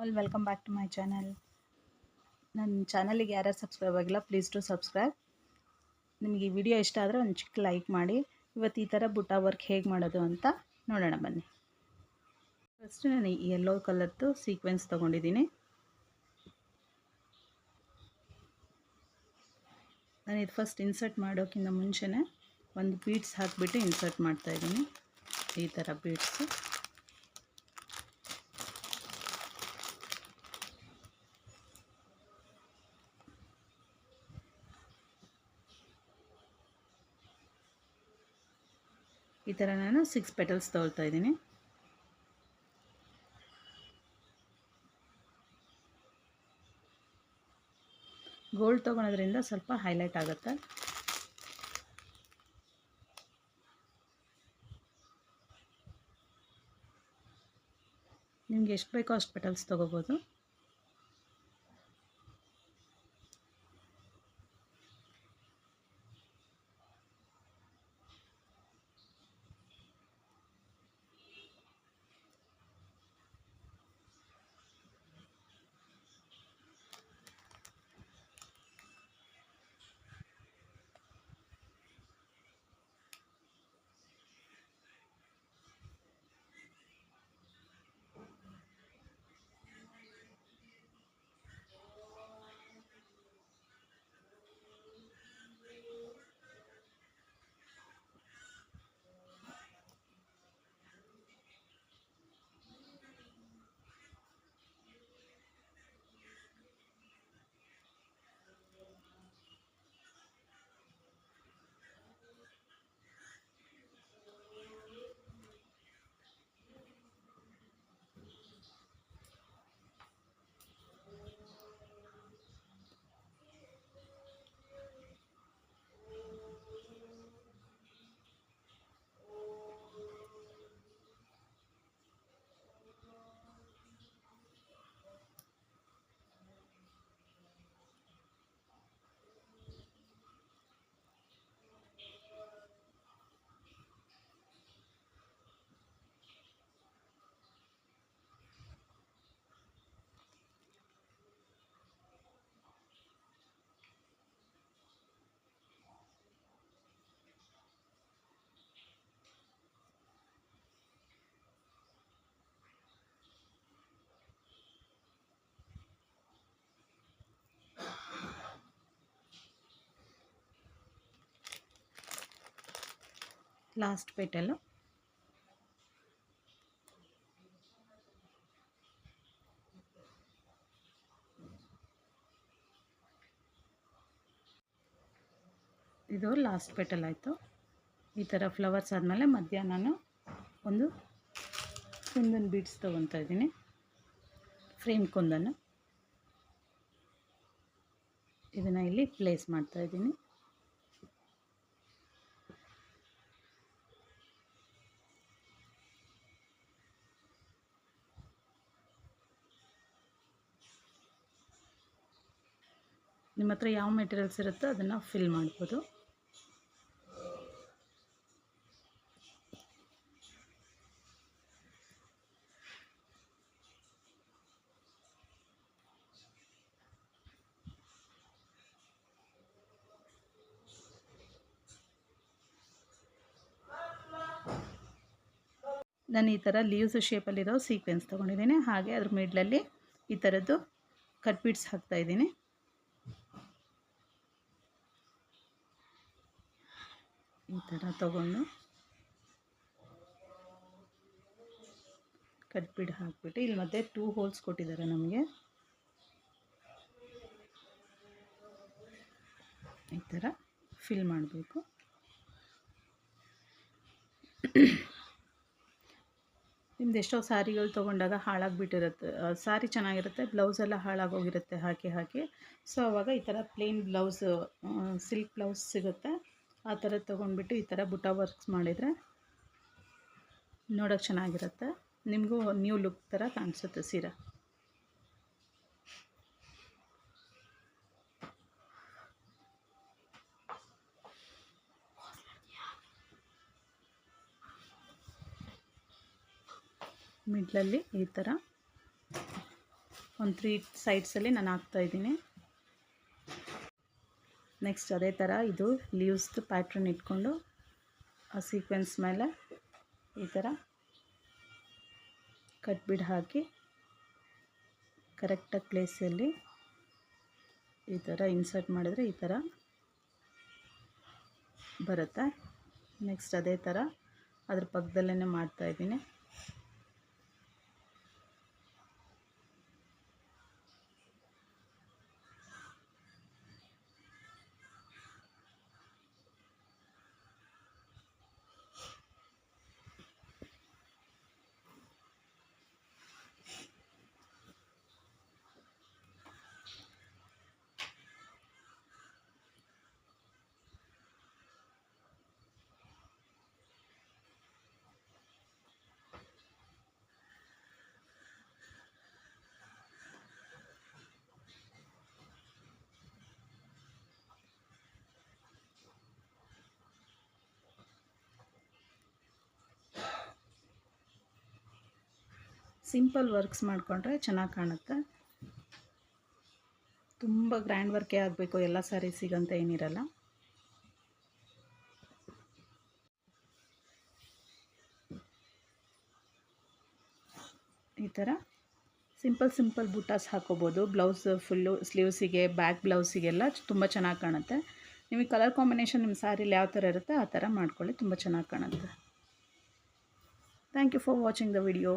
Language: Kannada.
All welcome back to my channel. ನನ್ನ ಚಾನಲಿಗೆ ಯಾರ್ಯಾರು ಸಬ್ಸ್ಕ್ರೈಬ್ ಆಗಿಲ್ಲ ಪ್ಲೀಸ್ ಟು ಸಬ್ಸ್ಕ್ರೈಬ್. ನಿಮಗೆ ಈ ವಿಡಿಯೋ ಇಷ್ಟ ಆದರೆ ಒಂದು ಚಿಕ್ಕ ಲೈಕ್ ಮಾಡಿ. ಇವತ್ತು ಈ ಥರ ಬುಟ್ಟ ವರ್ಕ್ ಹೇಗೆ ಮಾಡೋದು ಅಂತ ನೋಡೋಣ ಬನ್ನಿ. ಫಸ್ಟ್ ನಾನು ಈ ಯೆಲ್ಲೋ ಕಲರ್ದು ಸೀಕ್ವೆನ್ಸ್ ತೊಗೊಂಡಿದ್ದೀನಿ. ನಾನು ಇದು ಫಸ್ಟ್ ಇನ್ಸರ್ಟ್ ಮಾಡೋಕ್ಕಿಂತ ಮುಂಚೆನೇ ಒಂದು ಬೀಡ್ಸ್ ಹಾಕಿಬಿಟ್ಟು ಇನ್ಸರ್ಟ್ ಮಾಡ್ತಾಯಿದ್ದೀನಿ. ಈ ಥರ ಬೀಡ್ಸು ಈ ಥರ ನಾನು 6 ಪೆಟಲ್ಸ್ ತೊಗೊಳ್ತಾ ಇದ್ದೀನಿ. ಗೋಲ್ಡ್ ತೊಗೊಳೋದ್ರಿಂದ ಸ್ವಲ್ಪ ಹೈಲೈಟ್ ಆಗುತ್ತೆ. ನಿಮ್ಗೆ ಎಷ್ಟು ಬೇಕೋ ಅಷ್ಟು ಪೆಟಲ್ಸ್ ತೊಗೋಬೋದು. ಲಾಸ್ಟ್ ಪೆಟಲ್ ಇದು ಲಾಸ್ಟ್ ಪೆಟಲ್ ಆಯಿತು. ಈ ಥರ ಫ್ಲವರ್ಸ್ ಆದಮೇಲೆ ಮಧ್ಯ ನಾನು ಒಂದು ಕುಂದನ್ ಬೀಡ್ಸ್ ತೊಗೊತಾ ಇದ್ದೀನಿ. ಫ್ರೇಮ್ ಕುಂದನ್ನು ಇದನ್ನು ಇಲ್ಲಿ ಪ್ಲೇಸ್ ಮಾಡ್ತಾ ಇದ್ದೀನಿ. ನಿಮ್ಮ ಹತ್ರ ಯಾವ ಮೆಟೀರಿಯಲ್ಸ್ ಇರುತ್ತೋ ಅದನ್ನು ಫಿಲ್ ಮಾಡ್ಬೋದು. ನಾನು ಈ ಥರ ಲೀವ್ಸ್ ಶೇಪಲ್ಲಿರೋ ಸೀಕ್ವೆನ್ಸ್ ತೊಗೊಂಡಿದ್ದೀನಿ. ಹಾಗೆ ಅದ್ರ ಮಿಡ್ಲಲ್ಲಿ ಈ ಥರದ್ದು ಕಟ್ ಬೀಡ್ಸ್ ಹಾಕ್ತಾಯಿದ್ದೀನಿ. ಈ ಥರ ತೊಗೊಂಡು ಕಟ್ ಬೀಡ್ ಹಾಕ್ಬಿಟ್ಟು ಇಲ್ಲಿ ಮತ್ತೆ 2 ಹೋಲ್ಸ್ ಕೊಟ್ಟಿದ್ದಾರೆ ನಮಗೆ. ಈ ಥರ ಫಿಲ್ ಮಾಡಬೇಕು. ನಿಮ್ದು ಎಷ್ಟೋ ಸ್ಯಾರಿಗಳು ತೊಗೊಂಡಾಗ ಹಾಳಾಗಿಬಿಟ್ಟಿರುತ್ತೆ. ಸ್ಯಾರಿ ಚೆನ್ನಾಗಿರುತ್ತೆ, ಬ್ಲೌಸೆಲ್ಲ ಹಾಳಾಗೋಗಿರುತ್ತೆ ಹಾಕಿ. ಸೊ ಆವಾಗ ಈ ಥರ ಪ್ಲೇನ್ ಬ್ಲೌಸು, ಸಿಲ್ಕ್ ಬ್ಲೌಸ್ ಸಿಗುತ್ತೆ. ಆ ಥರ ತೊಗೊಂಡ್ಬಿಟ್ಟು ಈ ಥರ ಬುಟ್ಟ ವರ್ಕ್ಸ್ ಮಾಡಿದರೆ ನೋಡೋಕ್ಕೆ ಚೆನ್ನಾಗಿರುತ್ತೆ. ನಿಮಗೂ ನ್ಯೂ ಲುಕ್ ಥರ ಕಾಣಿಸುತ್ತೆ ಸೀರೆ. ಮಿಡ್ಲಲ್ಲಿ ಈ ಥರ ಒಂದು 3 ಸೈಡ್ಸಲ್ಲಿ ನಾನು ಹಾಕ್ತಾಯಿದ್ದೀನಿ. ನೆಕ್ಸ್ಟ್ ಅದೇ ಥರ ಇದು ಲೀವ್ಸ್ದು ಪ್ಯಾಟ್ರನ್ ಇಟ್ಕೊಂಡು ಆ ಸೀಕ್ವೆನ್ಸ್ ಮೇಲೆ ಈ ಥರ ಕಟ್ ಬಿಡ್ ಹಾಕಿ ಕರೆಕ್ಟಾಗಿ ಪ್ಲೇಸಲ್ಲಿ ಈ ಥರ ಇನ್ಸರ್ಟ್ ಮಾಡಿದರೆ ಈ ಥರ ಬರುತ್ತೆ. ನೆಕ್ಸ್ಟ್ ಅದೇ ಥರ ಅದ್ರ ಪಕ್ಕದಲ್ಲೇ ಮಾಡ್ತಾಯಿದ್ದೀನಿ. ಸಿಂಪಲ್ ವರ್ಕ್ಸ್ ಮಾಡಿಕೊಂಡ್ರೆ ಚೆನ್ನಾಗಿ ಕಾಣುತ್ತೆ. ತುಂಬ ಗ್ರ್ಯಾಂಡ್ ವರ್ಕೇ ಆಗಬೇಕು ಎಲ್ಲ ಸ್ಯಾರೀಸಿಗಂತ ಏನಿರಲ್ಲ. ಈ ಥರ ಸಿಂಪಲ್ ಬುಟ್ಟಾಸ್ ಹಾಕೋಬೋದು. ಬ್ಲೌಸ್ ಫುಲ್ಲು ಸ್ಲೀವ್ಸಿಗೆ, ಬ್ಯಾಕ್ ಬ್ಲೌಸಿಗೆಲ್ಲ ತುಂಬ ಚೆನ್ನಾಗಿ ಕಾಣುತ್ತೆ. ನಿಮಗೆ ಕಲರ್ ಕಾಂಬಿನೇಷನ್ ನಿಮ್ಮ ಸ್ಯಾರಿಲಿ ಯಾವ ಥರ ಇರುತ್ತೆ ಆ ಥರ ಮಾಡ್ಕೊಳ್ಳಿ, ತುಂಬ ಚೆನ್ನಾಗಿ ಕಾಣುತ್ತೆ. Thank you for watching the video.